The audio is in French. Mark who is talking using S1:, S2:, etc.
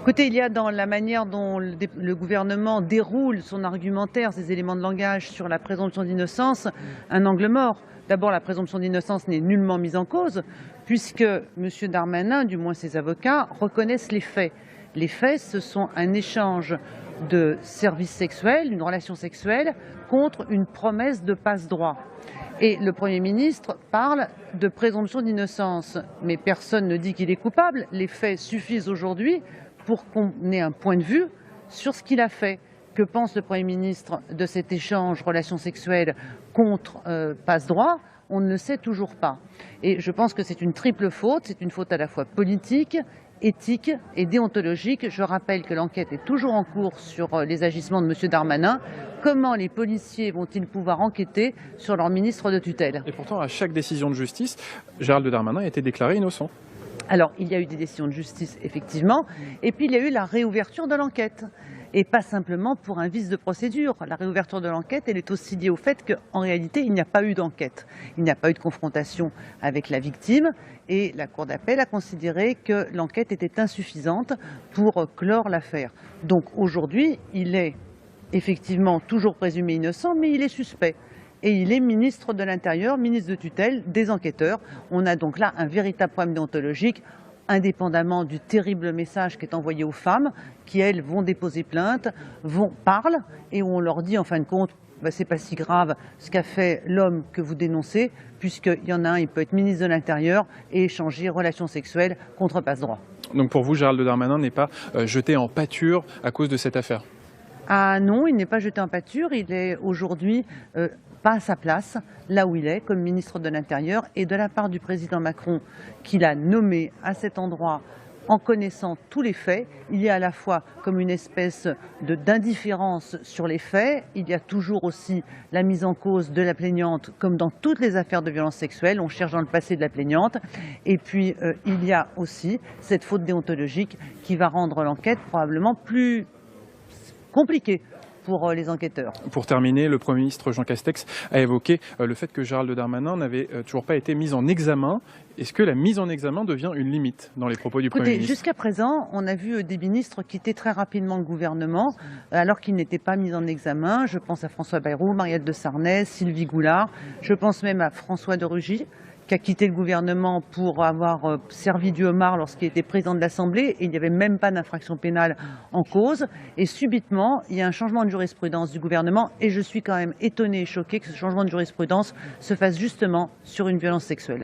S1: Écoutez, il y a dans la manière dont le gouvernement déroule son argumentaire, ses éléments de langage sur la présomption d'innocence, un angle mort. D'abord, la présomption d'innocence n'est nullement mise en cause, puisque M. Darmanin, du moins ses avocats, reconnaissent les faits. Les faits, ce sont un échange de services sexuels, une relation sexuelle, contre une promesse de passe-droit. Et le Premier ministre parle de présomption d'innocence. Mais personne ne dit qu'il est coupable. Les faits suffisent aujourd'hui pour qu'on ait un point de vue sur ce qu'il a fait. Que pense le Premier ministre de cet échange, relation sexuelle contre passe-droit? On ne le sait toujours pas. Et je pense que c'est une triple faute. C'est une faute à la fois politique, éthique et déontologique. Je rappelle que l'enquête est toujours en cours sur les agissements de M. Darmanin. Comment les policiers vont-ils pouvoir enquêter sur leur ministre de tutelle?
S2: Et pourtant, à chaque décision de justice, Gérald Darmanin a été déclaré innocent.
S1: Alors, il y a eu des décisions de justice, effectivement, et puis il y a eu la réouverture de l'enquête. Et pas simplement pour un vice de procédure. La réouverture de l'enquête, elle est aussi liée au fait qu'en réalité, il n'y a pas eu d'enquête. Il n'y a pas eu de confrontation avec la victime et la Cour d'appel a considéré que l'enquête était insuffisante pour clore l'affaire. Donc aujourd'hui, il est effectivement toujours présumé innocent, mais il est suspect. Et il est ministre de l'Intérieur, ministre de tutelle des enquêteurs. On a donc là un véritable problème déontologique, indépendamment du terrible message qui est envoyé aux femmes, qui elles vont déposer plainte, parlent, et où on leur dit en fin de compte, c'est pas si grave ce qu'a fait l'homme que vous dénoncez, puisqu'il y en a un, il peut être ministre de l'Intérieur et échanger relations sexuelles contre passe-droit.
S2: Donc pour vous, Gérald Darmanin n'est pas jeté en pâture à cause de cette affaire?
S1: Ah non, il n'est pas jeté en pâture, il est aujourd'hui pas à sa place, là où il est, comme ministre de l'Intérieur, et de la part du président Macron, qui l'a nommé à cet endroit en connaissant tous les faits. Il y a à la fois comme une espèce d'indifférence sur les faits, il y a toujours aussi la mise en cause de la plaignante, comme dans toutes les affaires de violence sexuelle, on cherche dans le passé de la plaignante, et puis il y a aussi cette faute déontologique qui va rendre l'enquête probablement plus compliquée pour les enquêteurs.
S2: Pour terminer, le Premier ministre Jean Castex a évoqué le fait que Gérald Darmanin n'avait toujours pas été mis en examen. Est-ce que la mise en examen devient une limite dans les propos du Premier ministre?
S1: Jusqu'à présent, on a vu des ministres quitter très rapidement le gouvernement alors qu'ils n'étaient pas mis en examen. Je pense à François Bayrou, Marielle de Sarnez, Sylvie Goulard. Je pense même à François de Rugy, qui a quitté le gouvernement pour avoir servi du homard lorsqu'il était président de l'Assemblée, et il n'y avait même pas d'infraction pénale en cause. Et subitement, il y a un changement de jurisprudence du gouvernement, et je suis quand même étonnée et choquée que ce changement de jurisprudence se fasse justement sur une violence sexuelle.